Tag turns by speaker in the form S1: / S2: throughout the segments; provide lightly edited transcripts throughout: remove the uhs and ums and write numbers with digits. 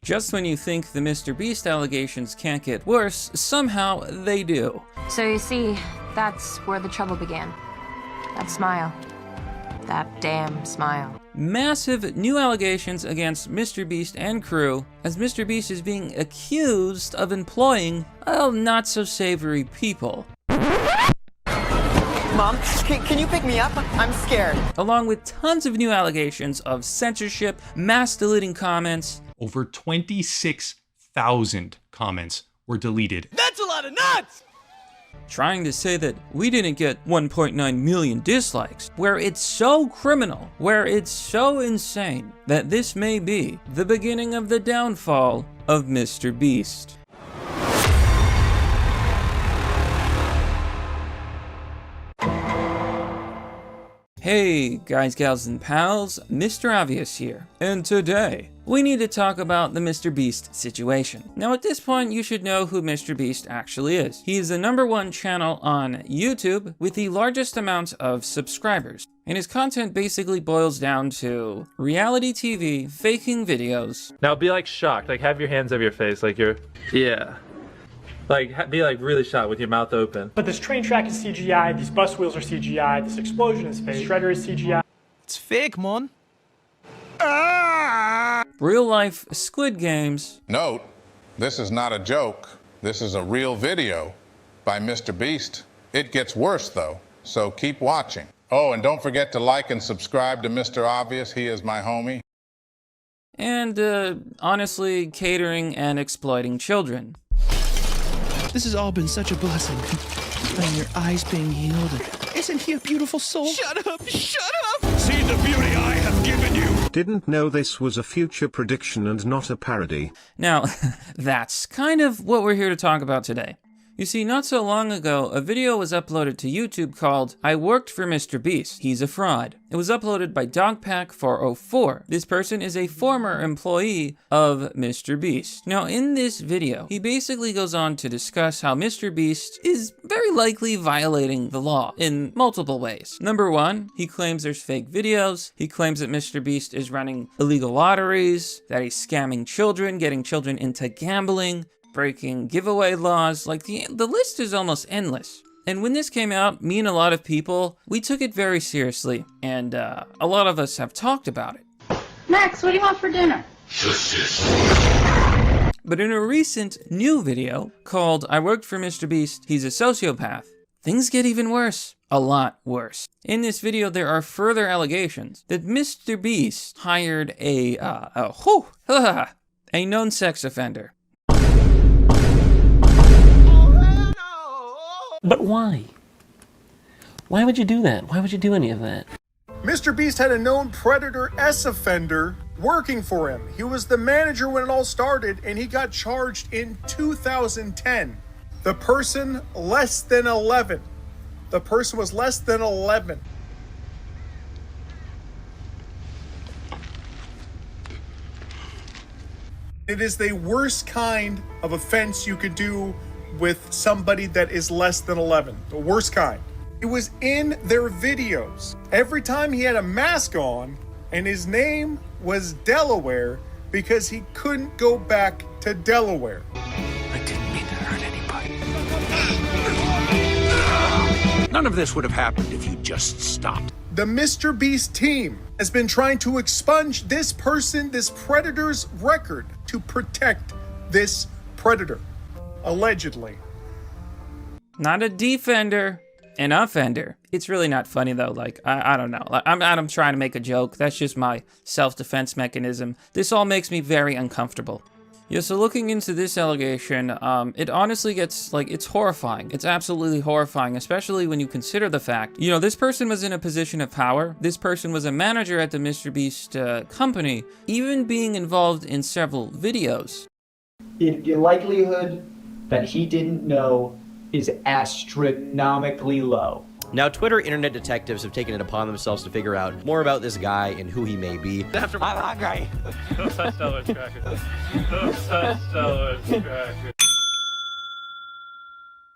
S1: Just when you think the MrBeast allegations can't get worse, somehow they do.
S2: So you see, that's where the trouble began. That smile. That damn smile.
S1: Massive new allegations against MrBeast and crew, as MrBeast is being accused of employing, well, not so savory people.
S3: Mom, can you pick me up? I'm scared.
S1: Along with tons of new allegations of censorship, mass deleting comments.
S4: Over 26,000 comments were deleted.
S3: That's a lot of nuts!
S1: Trying to say that we didn't get 1.9 million dislikes, where it's so criminal, where it's so insane, that this may be the beginning of the downfall of MrBeast. Hey guys, gals, and pals, Mr. Obvious here, and today we need to talk about the MrBeast situation. Now at this point you should know who MrBeast actually is. He is the #1 channel on YouTube with the largest amount of subscribers, and his content basically boils down to reality TV, faking videos.
S5: Now be like shocked, like have your hands over your face, like you're, yeah. Like, be like really shocked with your mouth open.
S6: But this train track is CGI, these bus wheels are CGI, this explosion is fake, Shredder is CGI.
S7: It's fake, man.
S1: Real life Squid Games.
S8: Note, this is not a joke. This is a real video by MrBeast. It gets worse though, so keep watching. Oh, and don't forget to like and subscribe to Mr. Obvious. He is my homie.
S1: And honestly, catering and exploiting children.
S7: This has all been such a blessing. And your eyes being healed. Isn't he a beautiful soul? Shut up! Shut up!
S9: See the beauty I have given you! Didn't know this was a future prediction and not a parody.
S1: Now, that's kind of what we're here to talk about today. You see, not so long ago, a video was uploaded to YouTube called I Worked for MrBeast, He's a Fraud. It was uploaded by Dogpack404. This person is a former employee of MrBeast. Now, in this video, he basically goes on to discuss how MrBeast is very likely violating the law in multiple ways. Number one, he claims there's fake videos. He claims that MrBeast is running illegal lotteries, that he's scamming children, getting children into gambling, breaking giveaway laws. Like the list is almost endless. And when this came out, me and a lot of people, we took it very seriously, and a lot of us have talked about it.
S10: Max, what do you want for dinner?
S1: But in a recent new video called I Worked for MrBeast, He's a Sociopath, things get even worse. A lot worse. In this video, there are further allegations that MrBeast hired a known sex offender.
S11: But why? Why would you do that? Why would you do any of that?
S12: MrBeast had a known Predator S offender working for him. He was the manager when it all started, and he got charged in 2010. The person less than 11. The person was less than 11. It is the worst kind of offense you could do with somebody that is less than 11. The worst kind. It was in their videos. Every time he had a mask on, and his name was Delaware because he couldn't go back to Delaware.
S9: I didn't mean to hurt anybody. None of this would have happened if you just stopped.
S12: The MrBeast team has been trying to expunge this person, this predator's record, to protect this predator. Allegedly.
S1: Not a defender, an offender. It's really not funny though, like, I don't know. I'm trying to make a joke. That's just my self-defense mechanism. This all makes me very uncomfortable. Yeah, so looking into this allegation, it honestly gets, like, it's horrifying. It's absolutely horrifying, especially when you consider the fact, you know, this person was in a position of power. This person was a manager at the MrBeast company, even being involved in several videos.
S13: The likelihood that he didn't know is astronomically low.
S14: Now, Twitter internet detectives have taken it upon themselves to figure out more about this guy and who he may be.
S5: After my guy. Don't touch Delaware crackers. Don't touch Delaware crackers.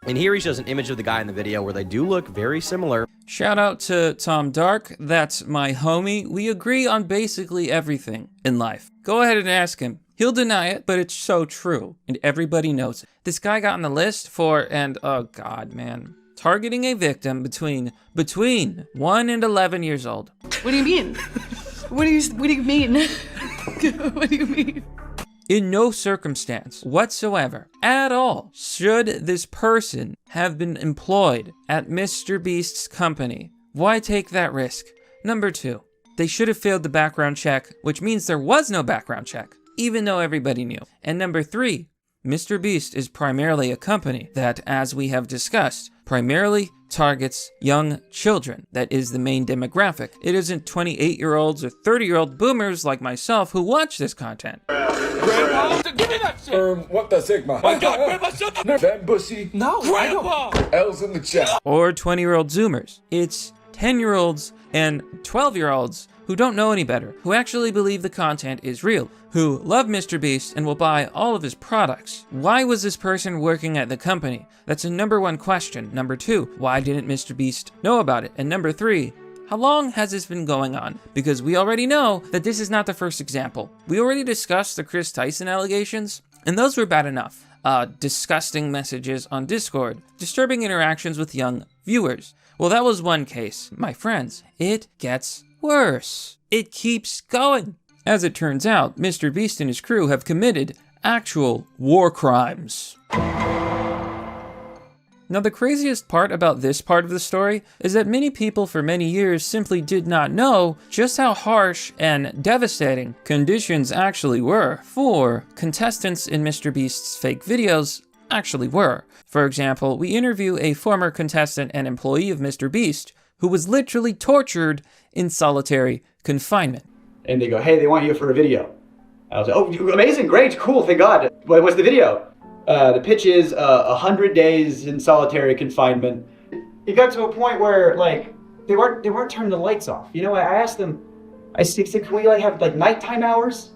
S14: And here he shows an image of the guy in the video where they do look very similar.
S1: Shout out to Tom Dark, that's my homie. We agree on basically everything in life. Go ahead and ask him. He'll deny it, but it's so true, and everybody knows it. This guy got on the list for, and oh god, man, targeting a victim between 1 and 11 years old.
S15: What do you mean? What do you mean? What do you mean?
S1: In no circumstance whatsoever, at all, should this person have been employed at MrBeast's company. Why take that risk? Number 2, they should have failed the background check, which means there was no background check, even though everybody knew. And number 3, MrBeast is primarily a company that, as we have discussed, primarily targets young children. That is the main demographic. It isn't 28-year-olds or 30-year-old boomers like myself who watch this content.
S16: Grandpa, give me that shit. What the Sigma? My God, Grandpa, shut the that bushy. No, Grandpa. L's in the chat.
S1: Or 20-year-old Zoomers. It's 10-year-olds and 12-year-olds who don't know any better, who actually believe the content is real, who love MrBeast and will buy all of his products. Why was this person working at the company? That's a number 1 question. Number 2, why didn't MrBeast know about it? And number 3, how long has this been going on? Because we already know that this is not the first example. We already discussed the Chris Tyson allegations, and those were bad enough. Disgusting messages on Discord, disturbing interactions with young viewers. Well, that was one case. My friends, it gets worse. It keeps going. As it turns out, MrBeast and his crew have committed actual war crimes. Now, the craziest part about this part of the story is that many people for many years simply did not know just how harsh and devastating conditions actually were for contestants in MrBeast's fake videos actually were. For example, we interview a former contestant and employee of MrBeast who was literally tortured in solitary confinement.
S13: And they go, hey, they want you for a video. I was like, oh, amazing, great, cool, thank God. What's the video? The pitch is 100 days in solitary confinement. It got to a point where, like, they weren't turning the lights off. You know, I asked them, I said, can we like have like nighttime hours?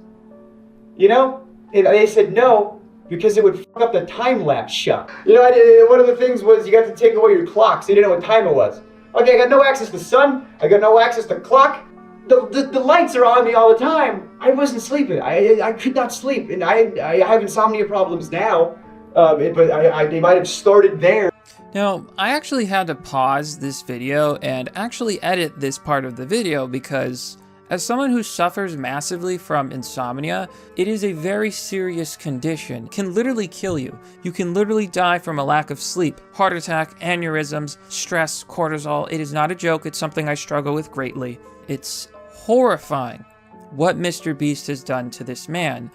S13: You know? And they said no, because it would fuck up the time-lapse shot. You know, one of the things was you got to take away your clock, so you didn't know what time it was. Okay, I got no access to sun, I got no access to clock. The lights are on me all the time. I wasn't sleeping. I could not sleep, and I have insomnia problems now. But they might have started there.
S1: Now, I actually had to pause this video and actually edit this part of the video because as someone who suffers massively from insomnia, it is a very serious condition. It can literally kill you. You can literally die from a lack of sleep, heart attack, aneurysms, stress, cortisol. It is not a joke. It's something I struggle with greatly. It's horrifying what MrBeast has done to this man.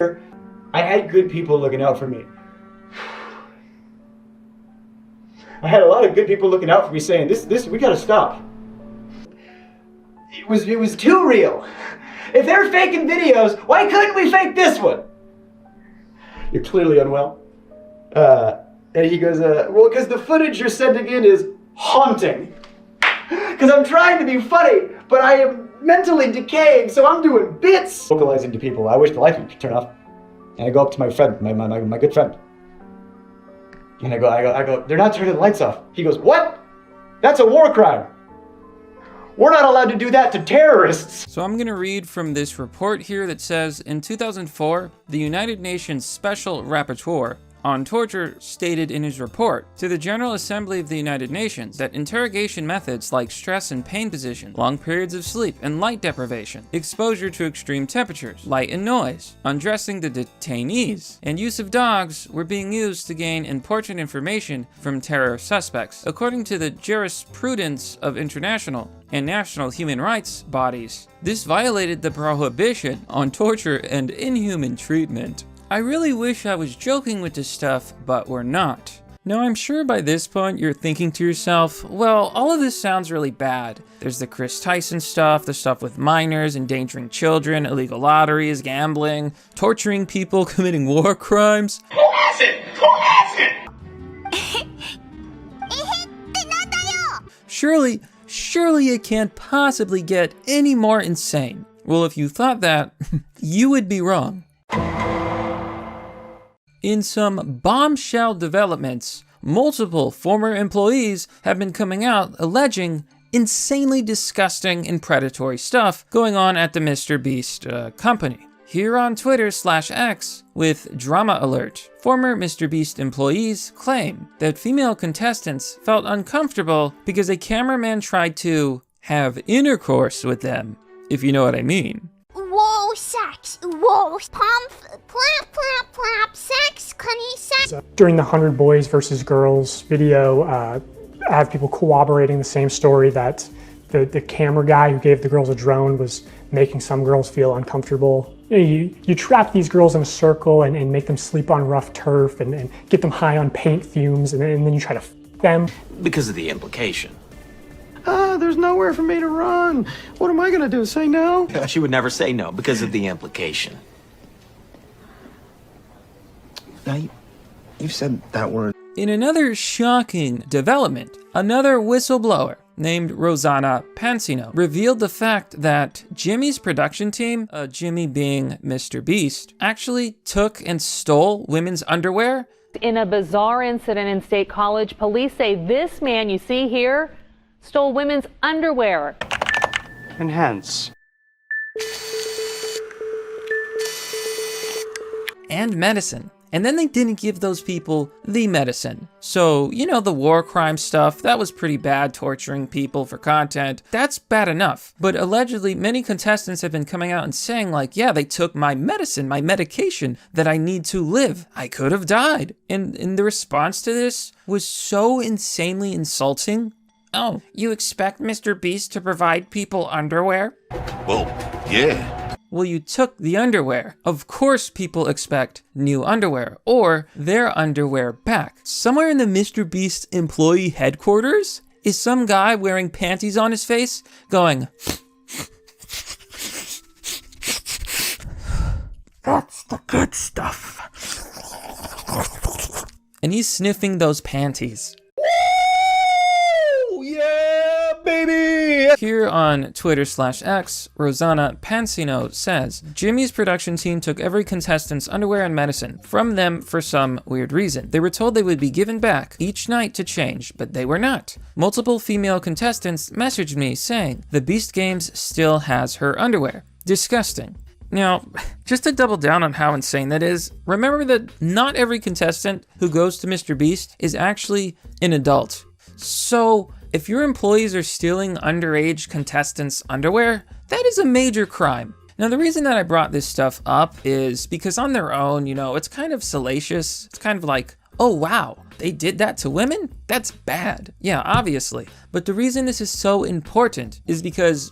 S13: I had good people looking out for me. I had a lot of good people looking out for me saying, this, we gotta stop. It was too real. If they're faking videos, why couldn't we fake this one? You're clearly unwell. And he goes, well, because the footage you're sending in is haunting. Because I'm trying to be funny, but I am mentally decaying, so I'm doing bits. Vocalizing to people, I wish the light would turn off. And I go up to my friend, my good friend. And I go, they're not turning the lights off. He goes, what? That's a war crime. We're not allowed to do that to terrorists.
S1: So I'm gonna read from this report here that says, in 2004, the United Nations Special Rapporteur on Torture stated in his report to the General Assembly of the United Nations that interrogation methods like stress and pain position, long periods of sleep and light deprivation, exposure to extreme temperatures, light and noise, undressing the detainees, and use of dogs were being used to gain important information from terror suspects. According to the jurisprudence of international and national human rights bodies, this violated the prohibition on torture and inhuman treatment. I really wish I was joking with this stuff, but we're not. Now, I'm sure by this point you're thinking to yourself, well, all of this sounds really bad. There's the Chris Tyson stuff, the stuff with minors, endangering children, illegal lotteries, gambling, torturing people, committing war crimes.
S16: Who has it? Who has it?
S1: Surely it can't possibly get any more insane. Well, if you thought that, you would be wrong. In some bombshell developments, multiple former employees have been coming out alleging insanely disgusting and predatory stuff going on at the MrBeast company. Here on Twitter/X with Drama Alert, former MrBeast employees claim that female contestants felt uncomfortable because a cameraman tried to have intercourse with them, if you know what I mean.
S17: Whoa, sex. Whoa, pump, plap, plap, plap, sex, cunny, sex.
S6: During the 100 Boys versus Girls video, I have people corroborating the same story that the camera guy who gave the girls a drone was making some girls feel uncomfortable. You trap these girls in a circle and make them sleep on rough turf and get them high on paint fumes, and then you try to f them.
S18: Because of the implication.
S19: There's nowhere for me to run. What am I gonna do, say no?
S18: She would never say no because of the implication.
S19: Now, you said that word.
S1: In another shocking development, another whistleblower named Rosanna Pansino revealed the fact that Jimmy's production team, Jimmy being MrBeast, actually took and stole women's underwear.
S20: In a bizarre incident in State College, police say this man you see here stole women's underwear.
S19: And hence.
S1: And medicine. And then they didn't give those people the medicine. So, you know, the war crime stuff, that was pretty bad, torturing people for content. That's bad enough. But allegedly, many contestants have been coming out and saying like, yeah, they took my medicine, my medication that I need to live. I could have died. And the response to this was so insanely insulting. Oh, you expect MrBeast to provide people underwear?
S21: Well, yeah.
S1: Well, you took the underwear. Of course people expect new underwear, or their underwear back. Somewhere in the MrBeast employee headquarters is some guy wearing panties on his face going, "That's the good stuff." And he's sniffing those panties.
S19: Yeah, baby!
S1: Here on Twitter/X, Rosanna Pansino says, Jimmy's production team took every contestant's underwear and medicine from them for some weird reason. They were told they would be given back each night to change, but they were not. Multiple female contestants messaged me saying, the Beast Games still has her underwear. Disgusting. Now, just to double down on how insane that is, remember that not every contestant who goes to MrBeast is actually an adult. So, if your employees are stealing underage contestants' underwear, that is a major crime. Now, the reason that I brought this stuff up is because on their own, you know, it's kind of salacious. It's kind of like, oh wow, they did that to women? That's bad. Yeah, obviously. But the reason this is so important is because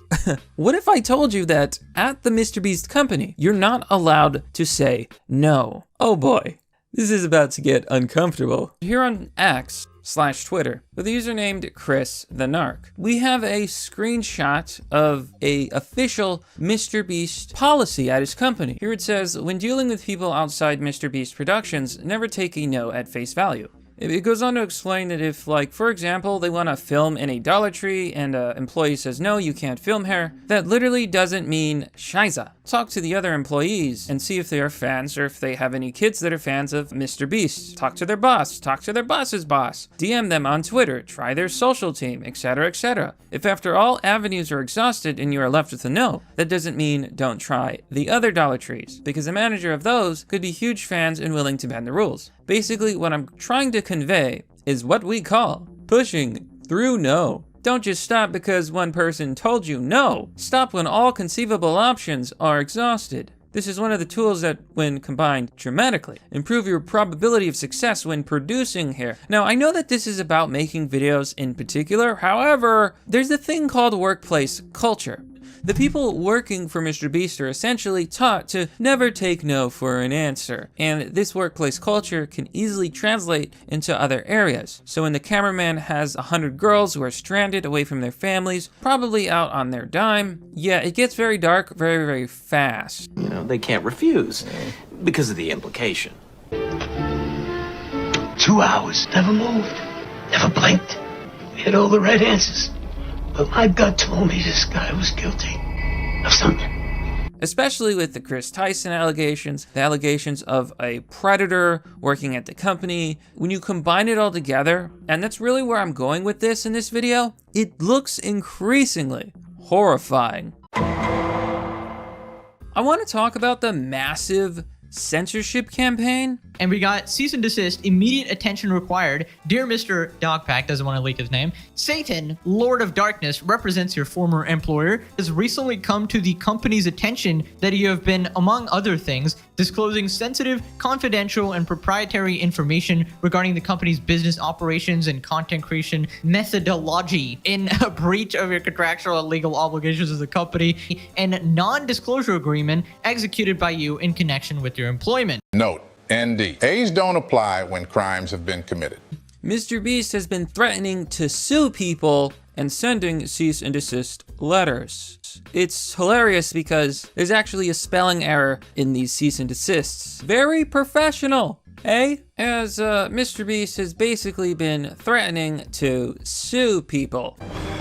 S1: what if I told you that at the MrBeast company, you're not allowed to say no? Oh boy, this is about to get uncomfortable. Here on X/Twitter, with a user named Chris the Narc, we have a screenshot of a official MrBeast policy at his company. Here it says, when dealing with people outside MrBeast Productions, never take a no at face value. It goes on to explain that if, like, for example, they want to film in a Dollar Tree and an employee says, no, you can't film here, that literally doesn't mean Scheiße. Talk to the other employees and see if they are fans or if they have any kids that are fans of MrBeast. Talk to their boss, talk to their boss's boss, DM them on Twitter, try their social team, etc., etc. If after all avenues are exhausted and you are left with a no, that doesn't mean don't try the other Dollar Trees, because the manager of those could be huge fans and willing to bend the rules. Basically, what I'm trying to convey is what we call pushing through no. Don't just stop because one person told you no. Stop when all conceivable options are exhausted. This is one of the tools that, when combined dramatically, improve your probability of success when producing here. Now, I know that this is about making videos in particular, however, there's a thing called workplace culture. The people working for MrBeast are essentially taught to never take no for an answer, and this workplace culture can easily translate into other areas. So when the cameraman has 100 girls who are stranded away from their families, probably out on their dime, yeah, it gets very dark very, very fast.
S18: You know, they can't refuse because of the implication.
S21: 2 hours, never moved, never blinked. We had all the right answers. But my gut told me this guy was guilty of something.
S1: Especially with the Chris Tyson allegations, the allegations of a predator working at the company. When you combine it all together, and that's really where I'm going with this in this video, it looks increasingly horrifying. I want to talk about the massive censorship campaign.
S2: And we got cease and desist, immediate attention required. Dear Mr. Dogpack, doesn't want to leak his name. Satan, Lord of Darkness, represents your former employer, has recently come to the company's attention that you have been, among other things, disclosing sensitive, confidential, and proprietary information regarding the company's business operations and content creation methodology in a breach of your contractual and legal obligations as a company and non-disclosure agreement executed by you in connection with your employment.
S8: Note, ND. A's don't apply when crimes have been committed.
S1: MrBeast has been threatening to sue people and sending cease and desist letters. It's hilarious because there's actually a spelling error in these cease and desists. Very professional, eh? As MrBeast has basically been threatening to sue people.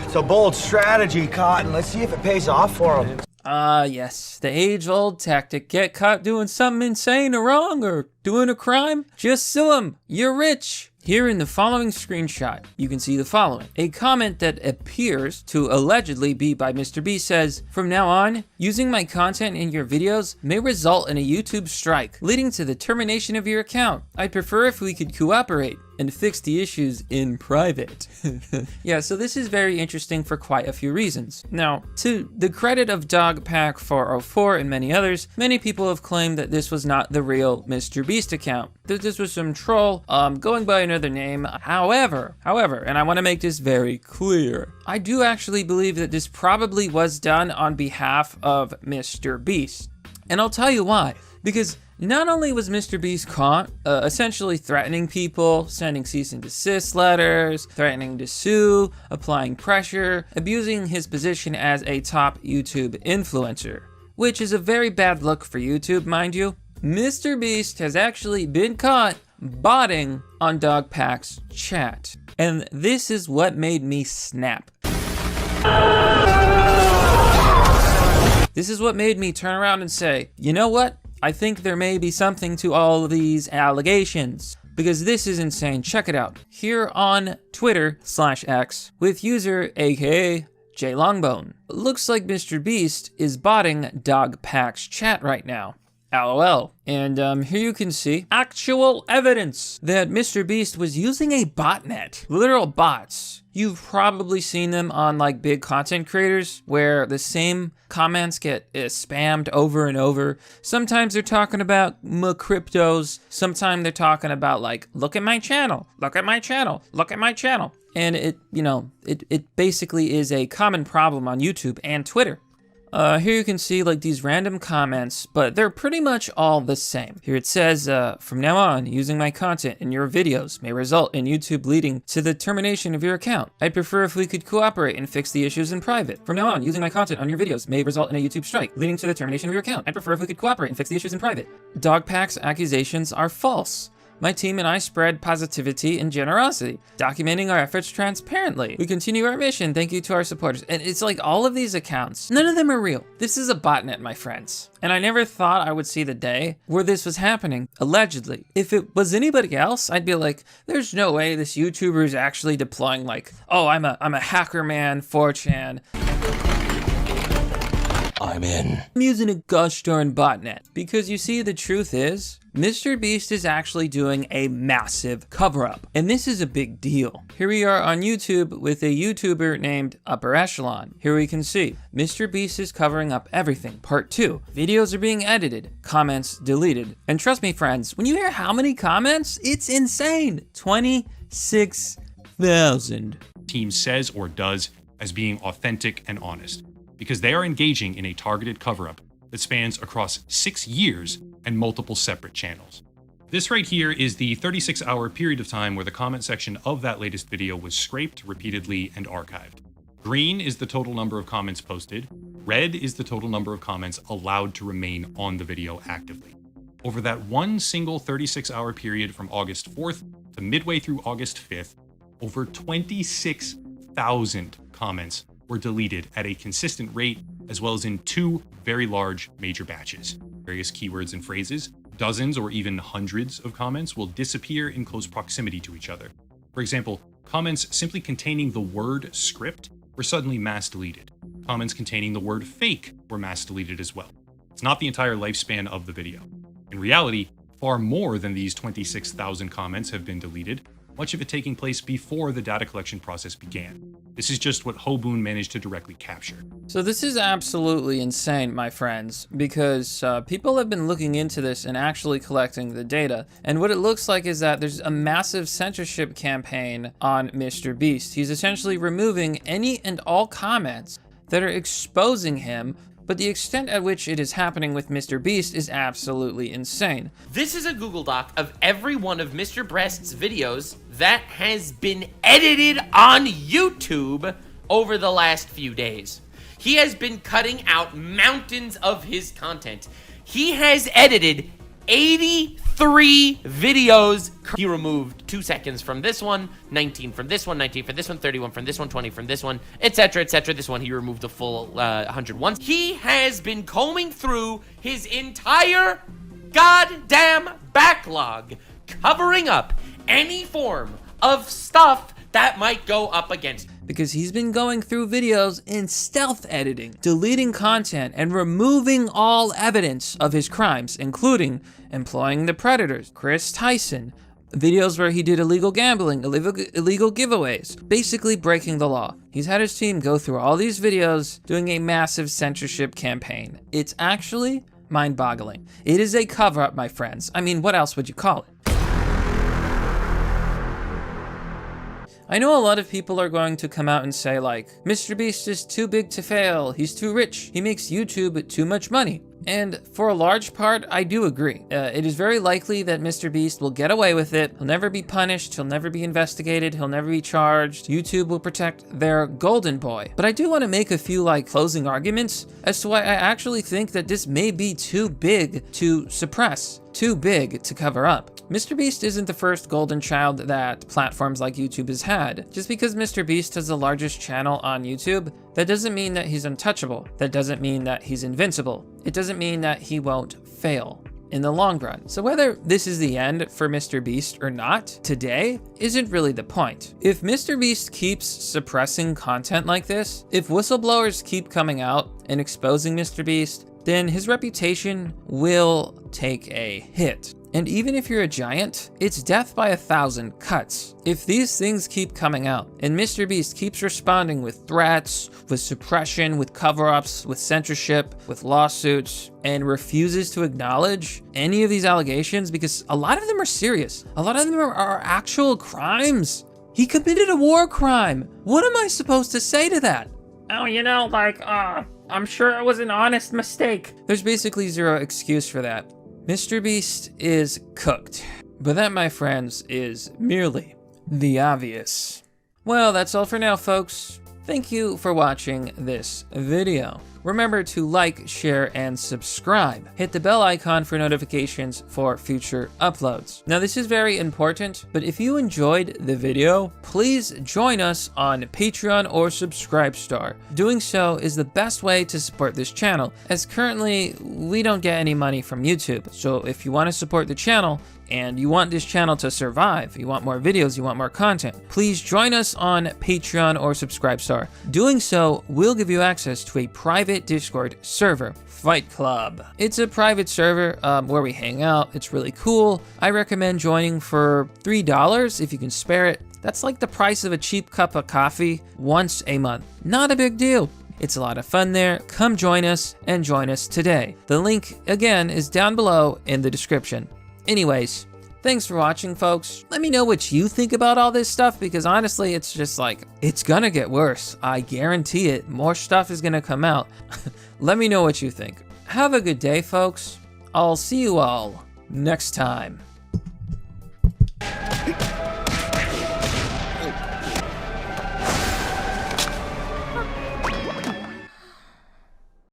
S3: It's a bold strategy, Cotton. Let's see if it pays off for him.
S1: Yes, the age-old tactic. Get caught doing something insane or wrong or doing a crime? Just sue him. You're rich. Here in the following screenshot, you can see the following. A comment that appears to allegedly be by MrBeast says, "From now on, using my content in your videos may result in a YouTube strike, leading to the termination of your account. I'd prefer if we could cooperate and fix the issues in private." Yeah, so this is very interesting for quite a few reasons. Now, to the credit of Dogpack404 and many others, many people have claimed that this was not the real MrBeast account, that this was some troll going by another name. However, and I want to make this very clear, I do actually believe that this probably was done on behalf of MrBeast. And I'll tell you why. Because not only was MrBeast caught essentially threatening people, sending cease and desist letters, threatening to sue, applying pressure, abusing his position as a top YouTube influencer, which is a very bad look for YouTube, mind you. MrBeast has actually been caught botting on Dogpack's chat. And this is what made me snap. This is what made me turn around and say, you know what? I think there may be something to all of these allegations, because this is insane. Check it out. Here on Twitter/X with user aka JLongbone. Looks like MrBeast is botting Dogpack's chat right now. LOL. And here you can see actual evidence that MrBeast was using a botnet. Literal bots. You've probably seen them on like big content creators where the same comments get spammed over and over. Sometimes they're talking about cryptos. Sometimes they're talking about like, look at my channel, look at my channel, look at my channel. And it basically is a common problem on YouTube and Twitter. Here you can see like these random comments, but they're pretty much all the same. Here it says, from now on, using my content in your videos may result in YouTube leading to the termination of your account. I'd prefer if we could cooperate and fix the issues in private. From now on, using my content on your videos may result in a YouTube strike, leading to the termination of your account. I'd prefer if we could cooperate and fix the issues in private. Dogpack's accusations are false. My team and I spread positivity and generosity, documenting our efforts transparently. We continue our mission. Thank you to our supporters. And it's like all of these accounts, none of them are real. This is a botnet, my friends. And I never thought I would see the day where this was happening, allegedly. If it was anybody else, I'd be like, there's no way this YouTuber is actually deploying like, oh, I'm a hacker man, 4chan. I'm in. I'm using a gosh darn botnet. Because you see, the truth is, MrBeast is actually doing a massive cover-up. And this is a big deal. Here we are on YouTube with a YouTuber named Upper Echelon. Here we can see, MrBeast is covering up everything. Part 2, videos are being edited, comments deleted. And trust me friends, when you hear how many comments, it's insane. 26,000.
S4: Team says or does as being authentic and honest, because they are engaging in a targeted cover-up that spans across 6 years and multiple separate channels. This right here is the 36-hour period of time where the comment section of that latest video was scraped repeatedly and archived. Green is the total number of comments posted. Red is the total number of comments allowed to remain on the video actively. Over that one single 36-hour period from August 4th to midway through August 5th, over 26,000 comments were deleted at a consistent rate, as well as in 2 very large major batches. Various keywords and phrases, dozens or even hundreds of comments will disappear in close proximity to each other. For example, comments simply containing the word script were suddenly mass deleted. Comments containing the word fake were mass deleted as well. It's not the entire lifespan of the video. In reality, far more than these 26,000 comments have been deleted, much of it taking place before the data collection process began. This is just what Hoboon managed to directly capture.
S1: So this is absolutely insane, my friends, because people have been looking into this and actually collecting the data. And what it looks like is that there's a massive censorship campaign on MrBeast. He's essentially removing any and all comments that are exposing him, but the extent at which it is happening with MrBeast is absolutely insane.
S7: This is a Google Doc of every one of Mr. Breast's videos that has been edited on YouTube over the last few days. He has been cutting out mountains of his content. He has edited 83 videos. He removed 2 seconds from this one, 19 from this one, 19 from this one, 31 from this one, 20 from this one, etc., etc. This one he removed a full 101. He has been combing through his entire goddamn backlog, covering up any form of stuff that might go up against.
S1: Because he's been going through videos in stealth editing, deleting content, and removing all evidence of his crimes, including employing the Predators, Chris Tyson, videos where he did illegal gambling, illegal giveaways, basically breaking the law. He's had his team go through all these videos, doing a massive censorship campaign. It's actually mind-boggling. It is a cover-up, my friends. I mean, what else would you call it? I know a lot of people are going to come out and say like, MrBeast is too big to fail, he's too rich, he makes YouTube too much money. And for a large part, I do agree. It is very likely that MrBeast will get away with it. He'll never be punished, he'll never be investigated, he'll never be charged. YouTube will protect their golden boy. But I do want to make a few like closing arguments as to why I actually think that this may be too big to suppress, too big to cover up. MrBeast isn't the first golden child that platforms like YouTube has had. Just because MrBeast has the largest channel on YouTube, that doesn't mean that he's untouchable. That doesn't mean that he's invincible. It doesn't mean that he won't fail in the long run. So whether this is the end for MrBeast or not today isn't really the point. If MrBeast keeps suppressing content like this, if whistleblowers keep coming out and exposing MrBeast, then his reputation will take a hit. And even if you're a giant, it's death by 1,000 cuts. If these things keep coming out, and MrBeast keeps responding with threats, with suppression, with cover-ups, with censorship, with lawsuits, and refuses to acknowledge any of these allegations, because a lot of them are serious. A lot of them are actual crimes. He committed a war crime. What am I supposed to say to that? Oh, you know, like, I'm sure it was an honest mistake. There's basically zero excuse for that. MrBeast is cooked. But that, my friends, is merely the obvious. Well, that's all for now, folks. Thank you for watching this video. Remember to like, share, and subscribe. Hit the bell icon for notifications for future uploads. Now, this is very important, but if you enjoyed the video, please join us on Patreon or Subscribestar. Doing so is the best way to support this channel, as currently we don't get any money from YouTube. So if you want to support the channel, and you want this channel to survive, you want more videos, you want more content, please join us on Patreon or Subscribestar. Doing so will give you access to a private Discord server, Fight Club. It's a private server where we hang out. It's really cool. I recommend joining for $3 if you can spare it. That's like the price of a cheap cup of coffee once a month. Not a big deal. It's a lot of fun there. Come join us and join us today. The link, again, is down below in the description. Anyways, thanks for watching, folks. Let me know what you think about all this stuff, because honestly, it's just like, it's gonna get worse. I guarantee it. More stuff is gonna come out. Let me know what you think. Have a good day, folks. I'll see you all next time.